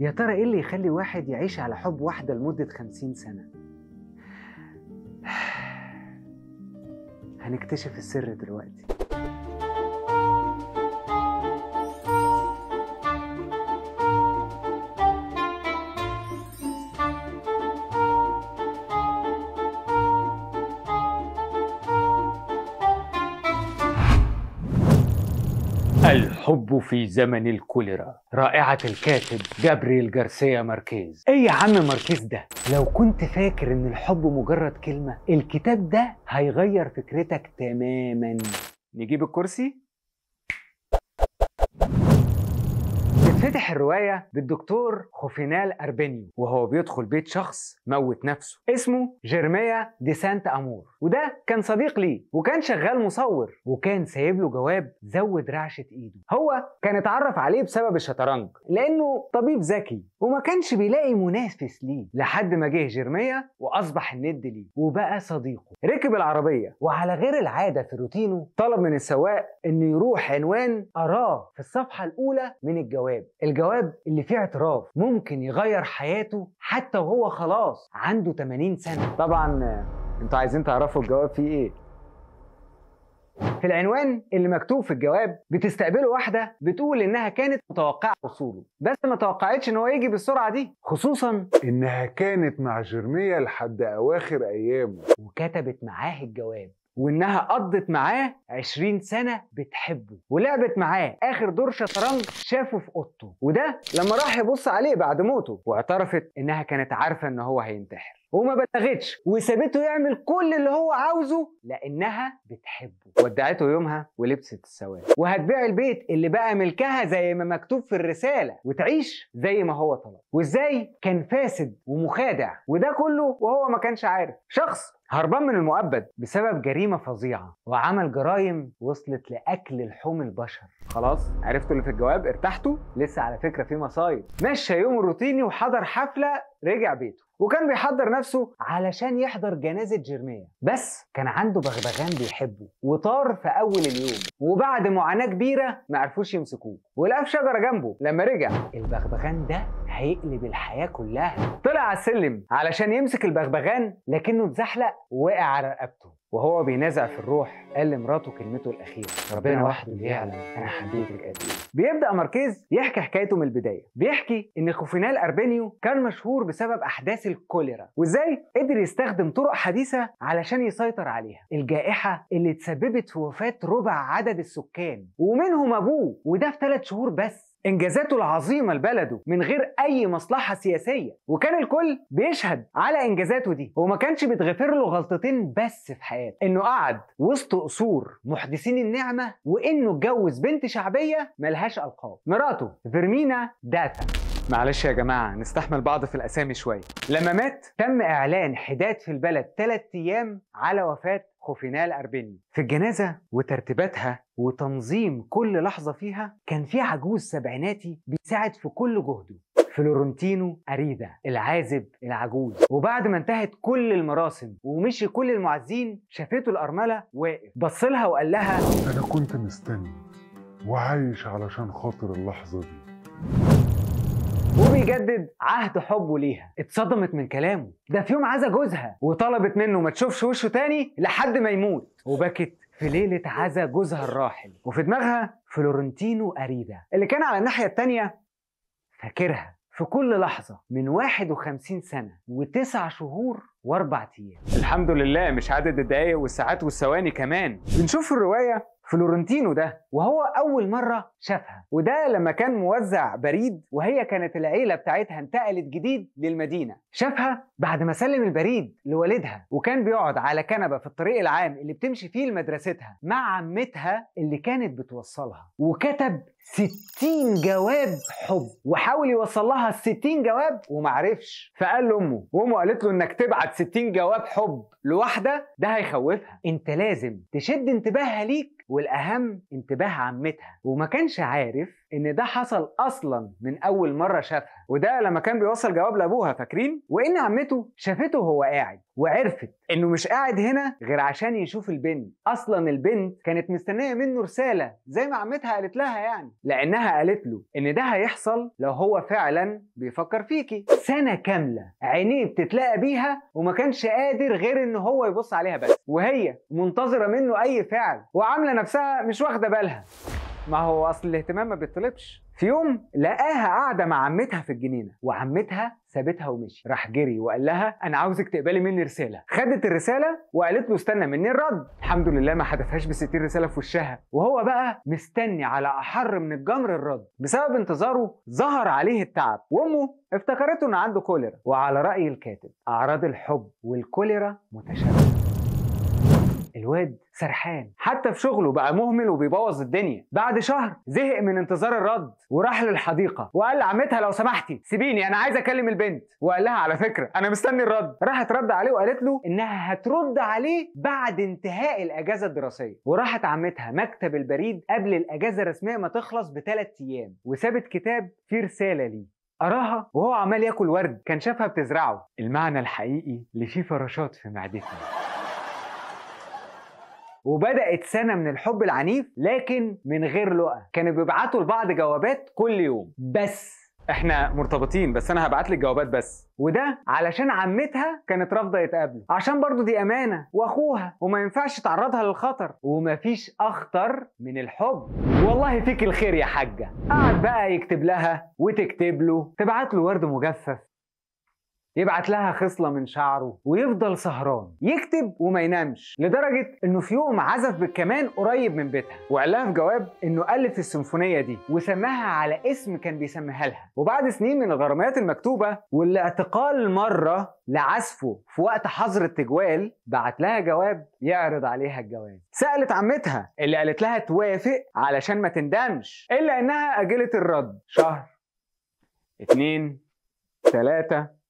يا ترى ايه اللي يخلي واحد يعيش على حب واحدة لمدة 50 سنة؟ هنكتشف السر دلوقتي. الحب في زمن الكوليرا، رائعة الكاتب جابرييل جارسيا ماركيز. ايه يا عم ماركيز ده؟ لو كنت فاكر ان الحب مجرد كلمة، الكتاب ده هيغير فكرتك تماما. نجيب الكرسي. بتفتح الرواية بالدكتور خوفينال أربينيو وهو بيدخل بيت شخص موت نفسه اسمه جيرميا دي سانت أمور، وده كان صديق ليه وكان شغال مصور، وكان سايب له جواب زود رعشة ايده. هو كان اتعرف عليه بسبب الشطرنج لانه طبيب ذكي وما كانش بيلاقي منافس ليه، لحد ما جه جيرميا واصبح الند ليه وبقى صديقه. ركب العربية وعلى غير العادة في روتينه طلب من السواق انه يروح عنوان اراه في الصفحة الاولى من الجواب اللي فيه اعتراف ممكن يغير حياته حتى وهو خلاص عنده 80 سنة. طبعا انتوا عايزين تعرفوا الجواب فيه ايه؟ في العنوان اللي مكتوب في الجواب بتستقبله واحدة بتقول انها كانت متوقعة وصوله، بس ما توقعتش ان هو يجي بالسرعة دي، خصوصا انها كانت مع جيرميا لحد اواخر ايامه، وكتبت معاه الجواب وانها قضت معاه 20 سنة بتحبه، ولعبت معاه اخر دور شطرنج شافه في اوضته، وده لما راح يبص عليه بعد موته، واعترفت انها كانت عارفة ان هو هينتحر وما بلغتش وسابته يعمل كل اللي هو عاوزه لانها بتحبه. ودعته يومها ولبست السواد وهتبيع البيت اللي بقى ملكها زي ما مكتوب في الرسالة وتعيش زي ما هو طلب. وازاي كان فاسد ومخادع، وده كله وهو ما كانش عارف. شخص هربان من المؤبد بسبب جريمة فظيعة وعمل جرائم وصلت لأكل لحوم البشر. خلاص عرفتوا اللي في الجواب؟ ارتحتوا؟ لسه على فكرة في مصايب. مشى يوم الروتيني وحضر حفلة، رجع بيته وكان بيحضر نفسه علشان يحضر جنازة جيرميا، بس كان عنده بغبغان بيحبه وطار في أول اليوم، وبعد معاناة كبيرة معرفوش يمسكوه ولقى في شجرة جنبه. لما رجع البغبغان ده هيقلب الحياة كلها. طلع على السلم علشان يمسك البغبغان لكنه اتزحلق ووقع على رقبته، وهو بينازع في الروح قال لمراته كلمته الأخيرة: ربنا وحده اللي يعلم أنا حبيتك قد إيه. بيبدأ ماركيز يحكي حكايته من البداية. بيحكي إن خوفينال أربينيو كان مشهور بسبب أحداث الكوليرا، وإزاي قدر يستخدم طرق حديثة علشان يسيطر عليها. الجائحة اللي تسببت في وفاة ربع عدد السكان ومنهم أبوه، وده في 3 شهور بس. إنجازاته العظيمة لبلده من غير أي مصلحة سياسية، وكان الكل بيشهد على إنجازاته دي، وما كانش بيتغفر له غلطتين بس في حياته: إنه قعد وسط قصور محدثين النعمة، وإنه اتجوز بنت شعبية ملهاش ألقاب، مراته فيرمينا داتا. معلش يا جماعة نستحمل بعض في الأسامي شوية. لما مات تم إعلان حداد في البلد 3 أيام على وفاة خوفينال أربينيو. في الجنازة وترتيباتها وتنظيم كل لحظة فيها كان في عجوز سبعيناتي بيساعد في كل جهده، فلورنتينو أريدا العازب العجوز. وبعد ما انتهت كل المراسم ومشي كل المعزين شافته الأرملة واقف، بصلها وقال لها: انا كنت مستني وعايش علشان خاطر اللحظة دي. وبيجدد عهد حبه ليها. اتصدمت من كلامه ده في يوم عزا جوزها وطلبت منه ما تشوفش وشه تاني لحد ما يموت، وبكت في ليلة عزا جوزها الراحل، وفي دماغها فلورنتينو أريدا اللي كان على الناحية التانية فاكرها في كل لحظة من 51 سنة و9 شهور و4 أيام. الحمد لله مش عدد الدقايق والساعات والثواني كمان. بنشوف في الرواية فلورنتينو ده وهو أول مرة شافها، وده لما كان موزع بريد وهي كانت العيلة بتاعتها انتقلت جديد للمدينة. شافها بعد ما سلم البريد لوالدها، وكان بيقعد على كنبة في الطريق العام اللي بتمشي فيه لمدرستها مع عمتها اللي كانت بتوصلها، وكتب 60 جواب حب وحاول يوصل لها 60 جواب ومعرفش، فقال لأمه، وأمه قالت له: إنك تبعت 60 جواب حب لواحدة ده هيخوفها، انت لازم تشد انتباهها ليك، والأهم انتباه عمتها. وما كانش عارف ان ده حصل اصلا من اول مره شافها، وده لما كان بيوصل جواب لابوها فاكرين، وان عمته شافته وهو قاعد وعرفت انه مش قاعد هنا غير عشان يشوف البنت. اصلا البنت كانت مستنيه منه رساله زي ما عمتها قالت لها، يعني لانها قالت له ان ده هيحصل لو هو فعلا بيفكر فيكي. سنه كامله عينيه بتتلاقى بيها وما كانش قادر غير ان هو يبص عليها بس، وهي منتظره منه اي فعل وعامله نفسها مش واخده بالها. ما هو اصل الاهتمام ما بيطلبش. في يوم لقاها قاعده مع عمتها في الجنينه، وعمتها سابتها ومشي. راح جري وقال لها انا عاوزك تقبلي مني رساله. خدت الرساله وقالت له استنى مني الرد. الحمد لله ما حدفهاش ب60 رساله في وشها، وهو بقى مستني على احر من الجمر الرد. بسبب انتظاره ظهر عليه التعب، وامه افتكرته انه عنده كوليرا. وعلى راي الكاتب اعراض الحب والكوليرا متشابهه. الواد سرحان، حتى في شغله بقى مهمل وبيبوظ الدنيا. بعد شهر زهق من انتظار الرد وراح للحديقه وقال لعمتها لو سمحتي سيبيني انا عايز اكلم البنت، وقال لها على فكره انا مستني الرد. راحت رد عليه وقالت له انها هترد عليه بعد انتهاء الاجازه الدراسيه. وراحت عمتها مكتب البريد قبل الاجازه الرسميه ما تخلص ب3 ايام، وسابت كتاب فيه رساله ليه. قراها وهو عمال ياكل ورد كان شافها بتزرعه. المعنى الحقيقي اللي فيه فراشات في معدتي. وبدأت سنة من الحب العنيف لكن من غير لقا. كانوا بيبعتوا لبعض جوابات كل يوم، بس احنا مرتبطين بس انا هبعت لك جوابات بس. وده علشان عمتها كانت رافضه يتقابلوا، عشان برضو دي امانه واخوها وما ينفعش تعرضها للخطر، ومفيش اخطر من الحب. والله فيك الخير يا حاجه. قعد بقى يكتب لها وتكتب له، تبعت له ورد مجفف، يبعت لها خصلة من شعره، ويفضل سهران يكتب وما ينامش، لدرجة انه في يوم عزف بالكمان قريب من بيتها، وقال لها في جواب انه ألف السيمفونية دي وسماها على اسم كان بيسميها لها. وبعد سنين من الغرامات المكتوبة والاعتقال مرة لعزفه في وقت حظر التجوال، بعت لها جواب يعرض عليها الجواز. سألت عمتها اللي قالت لها توافق علشان ما تندمش، إلا إنها أجلت الرد شهر 2 3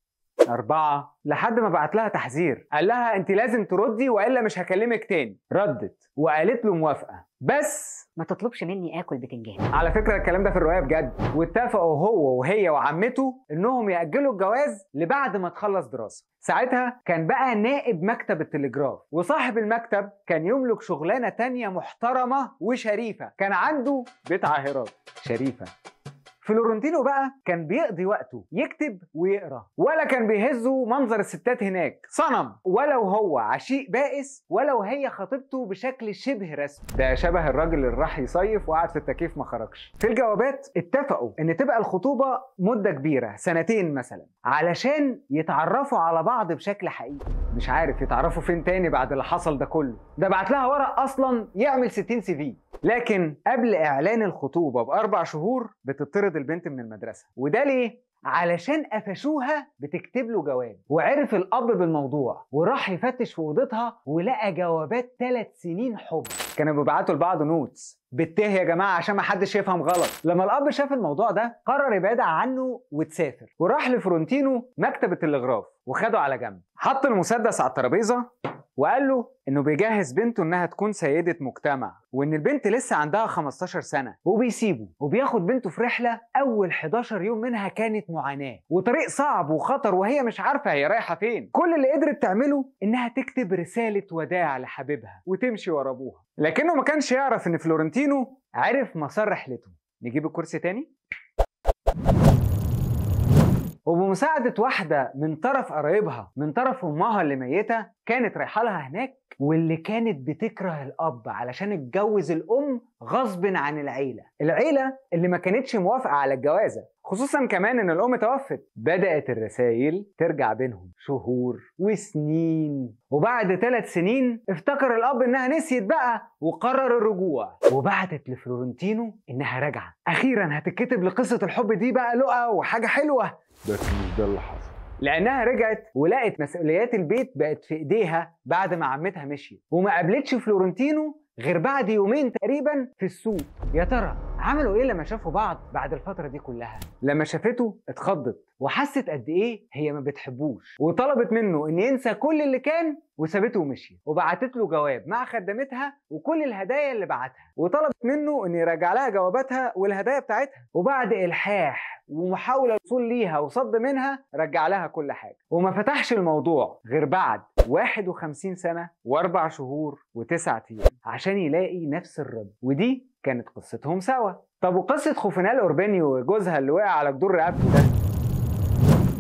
4 لحد ما بعت لها تحذير، قال لها انت لازم تردي والا مش هكلمك تاني. ردت وقالت له موافقه بس ما تطلبش مني اكل بتنجان. على فكره الكلام ده في الروايه بجد. واتفقوا هو وهي وعمته انهم ياجلوا الجواز لبعد ما تخلص دراسه. ساعتها كان بقى نائب مكتب التلجراف، وصاحب المكتب كان يملك شغلانه تانية محترمه وشريفه، كان عنده بيت عاهرات شريفه. فلورنتينو بقى كان بيقضي وقته يكتب ويقرا، ولا كان بيهزه منظر الستات هناك صنم، ولو هو عشيق بائس ولو هي خطيبته بشكل شبه رسمي. ده شبه الراجل اللي راح يصيف وقعد في التكييف ما خرجش. في الجوابات اتفقوا ان تبقى الخطوبه مده كبيره 2 مثلا علشان يتعرفوا على بعض بشكل حقيقي. مش عارف يتعرفوا فين تاني بعد اللي حصل ده كله. ده بعت لها ورق اصلا يعمل 60 CV. لكن قبل اعلان الخطوبه ب4 شهور بتطرد البنت من المدرسه. وده ليه؟ علشان قفشوها بتكتب له جواب، وعرف الاب بالموضوع وراح يفتش في اوضتها ولقى جوابات 3 سنين حب. كانوا بيبعتوا لبعض نوتس بالته يا جماعه عشان ما حدش يفهم غلط. لما الاب شاف الموضوع ده قرر يبعد عنه وتسافر، وراح لفرونتينو مكتب التلغراف وخده على جنب، حط المسدس على الترابيزه وقال له انه بيجهز بنته انها تكون سيدة مجتمع، وان البنت لسه عندها 15 سنة، وبيسيبه وبياخد بنته في رحلة اول 11 يوم منها كانت معاناة وطريق صعب وخطر، وهي مش عارفة هي رايحة فين. كل اللي قدرت تعمله انها تكتب رسالة وداع لحبيبها وتمشي ورا ابوها، لكنه ما كانش يعرف ان فلورنتينو عرف مسار رحلته. نجيب الكرسي تاني. وبمساعدة واحدة من طرف قرايبها من طرف أمها اللي ميتة، كانت رايحة لها هناك، واللي كانت بتكره الأب علشان اتجوز الأم غصب عن العيلة اللي ما كانتش موافقة على الجوازة، خصوصا كمان إن الأم توفت. بدأت الرسائل ترجع بينهم شهور وسنين، وبعد 3 سنين افتكر الأب إنها نسيت بقى وقرر الرجوع، وبعتت لفلورنتينو إنها راجعة. أخيرا هتتكتب لقصة الحب دي بقى لقا وحاجة حلوة، بس مش ده اللي حصل. لأنها رجعت ولقت مسؤوليات البيت بقت في إيديها بعد ما عمتها مشيت، وما قابلتش فلورنتينو غير بعد 2 يوم تقريبا في السوق. يا ترى عملوا ايه لما شافوا بعض بعد الفتره دي كلها؟ لما شافته اتخضت وحست قد ايه هي ما بتحبوش، وطلبت منه ان ينسى كل اللي كان وسابته ومشي، وبعتت له جواب مع خدمتها وكل الهدايا اللي بعتها، وطلبت منه ان يرجع لها جواباتها والهدايا بتاعتها. وبعد الحاح ومحاوله الوصول ليها وصد منها رجع لها كل حاجه، وما فتحش الموضوع غير بعد 51 سنه و4 شهور و9 ايام عشان يلاقي نفس الرد. ودي كانت قصتهم سوا. طب وقصه خوفينال اوربانيو وجوزها اللي وقع على جدور رقبته ده؟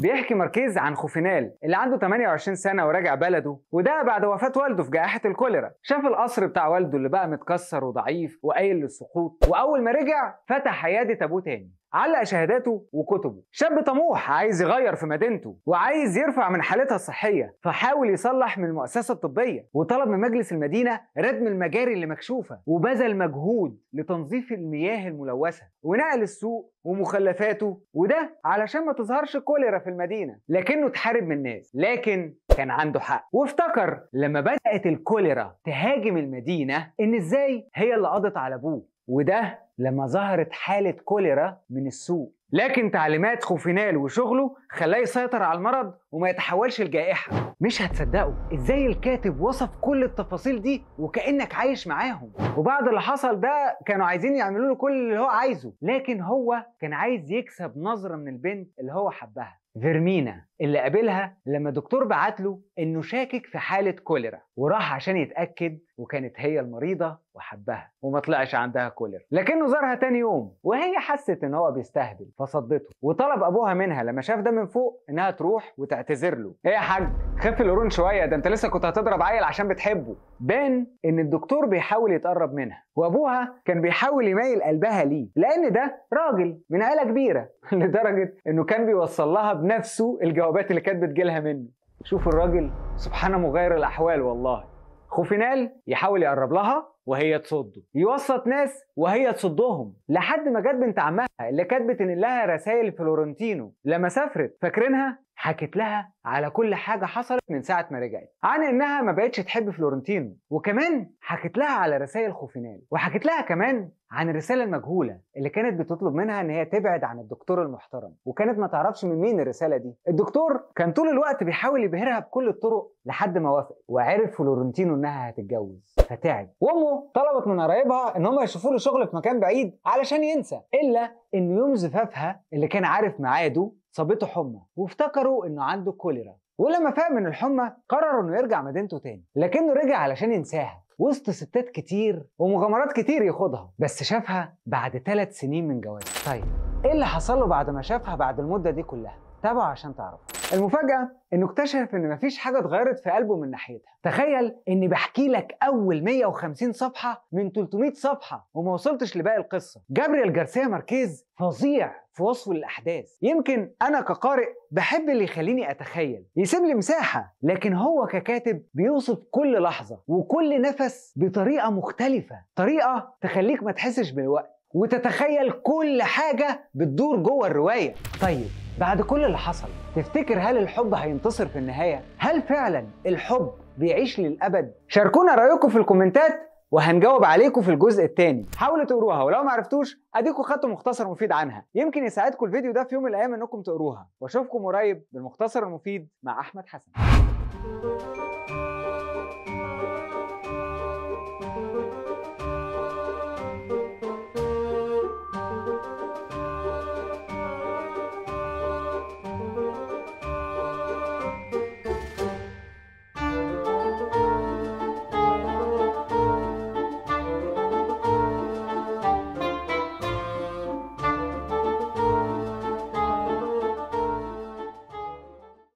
بيحكي ماركيز عن خوفينال اللي عنده 28 سنة وراجع بلده، وده بعد وفاة والده في جائحة الكوليرا. شاف القصر بتاع والده اللي بقى متكسر وضعيف وقايل للسقوط، وأول ما رجع فتح عيادة أبوه تاني، علق شهاداته وكتبه. شاب طموح عايز يغير في مدينته وعايز يرفع من حالتها الصحية، فحاول يصلح من المؤسسة الطبية، وطلب من مجلس المدينة ردم المجاري اللي مكشوفة، وبذل مجهود لتنظيف المياه الملوثة ونقل السوق ومخلفاته، وده علشان ما تظهرش كوليرا في المدينة. لكنه اتحارب من الناس، لكن كان عنده حق، وافتكر لما بدأت الكوليرا تهاجم المدينة ان ازاي هي اللي قضت على ابوه، وده لما ظهرت حالة كوليرا من السوق. لكن تعليمات خوفينال وشغله خلاه يسيطر على المرض وما يتحولش لجائحة. مش هتصدقوا ازاي الكاتب وصف كل التفاصيل دي وكأنك عايش معاهم. وبعد اللي حصل ده كانوا عايزين يعملوا له كل اللي هو عايزه، لكن هو كان عايز يكسب نظرة من البنت اللي هو حبها، فيرمينا، اللي قابلها لما دكتور بعت له انه شاكك في حالة كوليرا، وراح عشان يتأكد، وكانت هي المريضة وحبها وما طلعش عندها كوليرا. لكنه زارها تاني يوم وهي حست ان هو بيستهبل فصدته، وطلب ابوها منها لما شاف ده من فوق انها تروح وتعتذر له. ايه يا حاج، خف القرون شويه، ده انت لسه كنت هتضرب عيل عشان بتحبه. بان ان الدكتور بيحاول يتقرب منها، وابوها كان بيحاول يميل قلبها ليه لان ده راجل من عيله كبيره لدرجه انه كان بيوصل لها بنفسه الجوابات اللي كانت بتجيلها منه. شوف الراجل سبحانه مغير الاحوال والله. خوفينال يحاول يقرب لها وهي تصده، يوسط ناس وهي تصدهم، لحد ما جت بنت عمها اللي كانت بتنقل لها رسائل فلورنتينو لما سافرت. فاكرينها؟ حكت لها على كل حاجة حصلت من ساعة ما رجعت، عن انها ما بقتش تحب فلورنتينو، وكمان حكت لها على رسائل خوفينال، وحكت لها كمان عن الرسالة المجهولة اللي كانت بتطلب منها ان هي تبعد عن الدكتور المحترم، وكانت ما تعرفش من مين الرسالة دي. الدكتور كان طول الوقت بيحاول يبهرها بكل الطرق لحد ما وافق وعرف فلورنتينو انها هتتجوز، فتعب. وامه طلبت من قرايبها ان هم يشوفوا له شغل في مكان بعيد علشان ينسى، الا ان يوم زفافها اللي كان عارف ميعاده صابته حمى، وافتكروا انه عنده كوليرا. ولما فاق من الحمى قرروا انه يرجع مدينته تاني، لكنه رجع علشان ينساها وسط ستات كتير ومغامرات كتير ياخدها، بس شافها بعد 3 سنين من جوازه. طيب ايه اللي حصل له بعد ما شافها بعد المدة دي كلها؟ تابعوا عشان تعرفوا. المفاجأة انه اكتشف ان مفيش حاجة اتغيرت في قلبه من ناحيتها. تخيل اني بحكي لك اول 150 صفحة من 300 صفحة وما وصلتش لباقي القصة. جابرييل جارسيا ماركيز فظيع في وصفه للأحداث. يمكن أنا كقارئ بحب اللي يخليني أتخيل، يسيب لي مساحة، لكن هو ككاتب بيوصف كل لحظة وكل نفس بطريقة مختلفة، طريقة تخليك ما تحسش بالوقت وتتخيل كل حاجة بتدور جوه الرواية. طيب بعد كل اللي حصل تفتكر هل الحب هينتصر في النهاية؟ هل فعلا الحب بيعيش للأبد؟ شاركونا رأيكم في الكومنتات وهنجاوب عليكم في الجزء الثاني. حاولوا تقروها، ولو ما عرفتوش اديكم خدتوا مختصر مفيد عنها، يمكن يساعدكم الفيديو ده في يوم من الايام انكم تقروها. واشوفكم قريب بالمختصر المفيد مع احمد حسن.